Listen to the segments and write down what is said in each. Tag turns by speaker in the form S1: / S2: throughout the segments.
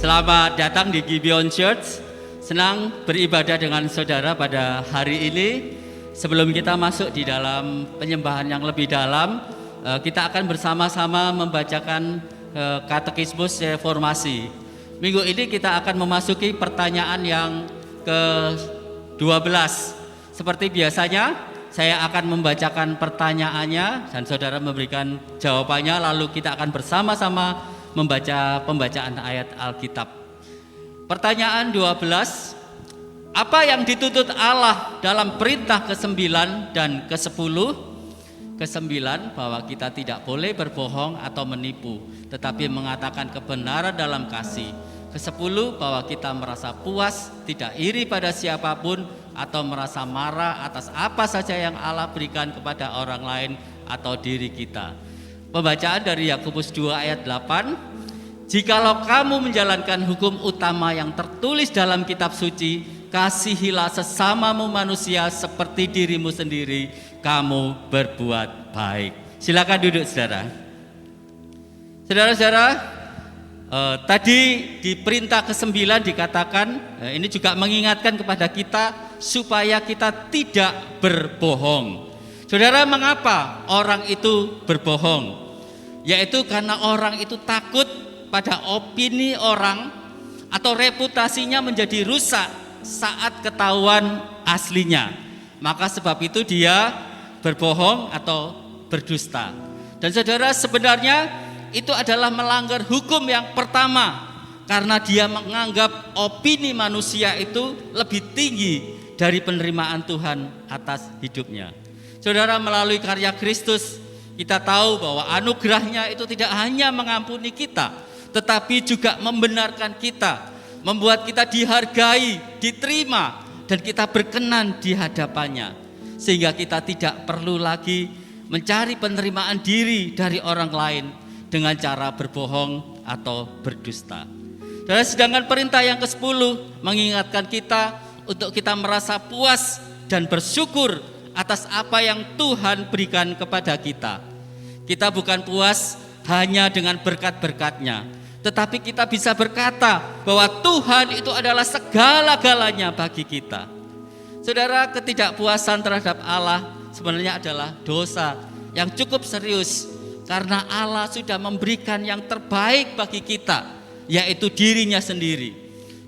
S1: Selamat datang di Gibeon Church. Senang beribadah dengan saudara pada hari ini. Sebelum kita masuk di dalam penyembahan yang lebih dalam, kita akan bersama-sama membacakan katekismus reformasi. Minggu ini kita akan memasuki pertanyaan yang ke-12. Seperti biasanya, saya akan membacakan pertanyaannya dan saudara memberikan jawabannya, lalu kita akan bersama-sama membaca pembacaan ayat Alkitab. Pertanyaan 12, apa yang dituntut Allah dalam perintah ke-9 dan ke-10? Ke-9, bahwa kita tidak boleh berbohong atau menipu, tetapi mengatakan kebenaran dalam kasih. Ke-10, bahwa kita merasa puas, tidak iri pada siapapun, atau merasa marah atas apa saja yang Allah berikan kepada orang lain atau diri kita. Pembacaan dari Yakobus 2 ayat 8, jikalau kamu menjalankan hukum utama yang tertulis dalam kitab suci, kasihilah sesamamu manusia seperti dirimu sendiri, kamu berbuat baik. Silakan duduk saudara. Saudara-saudara, tadi di perintah ke-9 dikatakan, ini juga mengingatkan kepada kita supaya kita tidak berbohong. Saudara, mengapa orang itu berbohong? Yaitu karena orang itu takut pada opini orang atau reputasinya menjadi rusak saat ketahuan aslinya. Maka sebab itu dia berbohong atau berdusta. Dan saudara, sebenarnya itu adalah melanggar hukum yang pertama, karena dia menganggap opini manusia itu lebih tinggi dari penerimaan Tuhan atas hidupnya. Saudara, melalui karya Kristus kita tahu bahwa anugerahnya itu tidak hanya mengampuni kita, tetapi juga membenarkan kita, membuat kita dihargai, diterima, dan kita berkenan di hadapannya. Sehingga kita tidak perlu lagi mencari penerimaan diri dari orang lain dengan cara berbohong atau berdusta. Dan sedangkan perintah yang ke-10 mengingatkan kita untuk kita merasa puas dan bersyukur atas apa yang Tuhan berikan kepada kita. Kita bukan puas hanya dengan berkat-berkatnya, tetapi kita bisa berkata bahwa Tuhan itu adalah segala-galanya bagi kita. Saudara, ketidakpuasan terhadap Allah sebenarnya adalah dosa yang cukup serius, karena Allah sudah memberikan yang terbaik bagi kita, yaitu dirinya sendiri.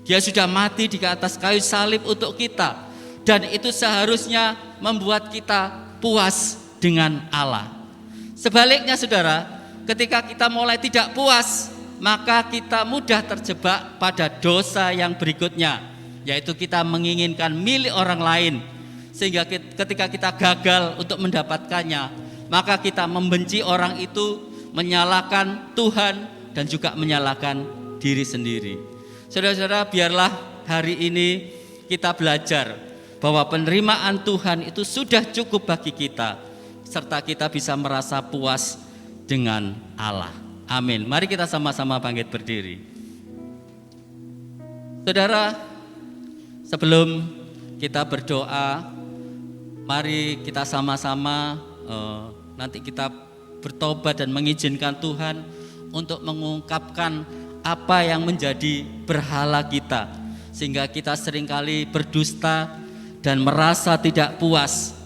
S1: Dia sudah mati di atas kayu salib untuk kita, dan itu seharusnya membuat kita puas dengan Allah. Sebaliknya saudara, ketika kita mulai tidak puas, maka kita mudah terjebak pada dosa yang berikutnya, yaitu kita menginginkan milik orang lain. Sehingga ketika kita gagal untuk mendapatkannya, maka kita membenci orang itu, menyalahkan Tuhan, dan juga menyalahkan diri sendiri. Saudara-saudara, biarlah hari ini kita belajar bahwa penerimaan Tuhan itu sudah cukup bagi kita, serta kita bisa merasa puas dengan Allah. Amin. Mari kita sama-sama bangkit berdiri. Saudara, sebelum kita berdoa, mari kita sama-sama nanti kita bertobat dan mengizinkan Tuhan untuk mengungkapkan apa yang menjadi berhala kita, sehingga kita seringkali berdusta dan merasa tidak puas.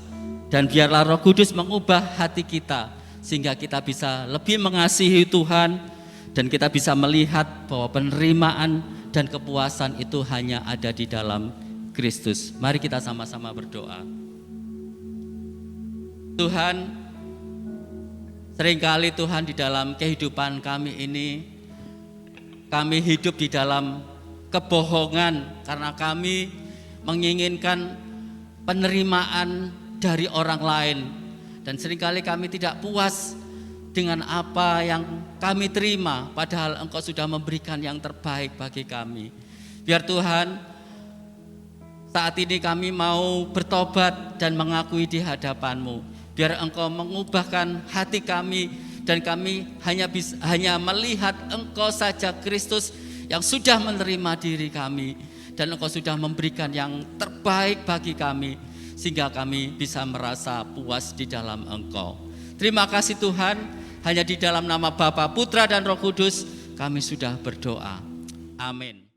S1: Dan biarlah Roh Kudus mengubah hati kita, sehingga kita bisa lebih mengasihi Tuhan, dan kita bisa melihat bahwa penerimaan dan kepuasan itu hanya ada di dalam Kristus. Mari kita sama-sama berdoa. Tuhan, seringkali Tuhan di dalam kehidupan kami ini, kami hidup di dalam kebohongan karena kami menginginkan penerimaan dari orang lain, dan seringkali kami tidak puas dengan apa yang kami terima, padahal Engkau sudah memberikan yang terbaik bagi kami. Biar Tuhan, saat ini kami mau bertobat dan mengakui di hadapan-Mu. Biar Engkau mengubahkan hati kami, dan kami hanya melihat Engkau saja, Kristus, yang sudah menerima diri kami, dan Engkau sudah memberikan yang terbaik bagi kami, sehingga kami bisa merasa puas di dalam Engkau. Terima kasih Tuhan, hanya di dalam nama Bapa, Putra, dan Roh Kudus kami sudah berdoa. Amin.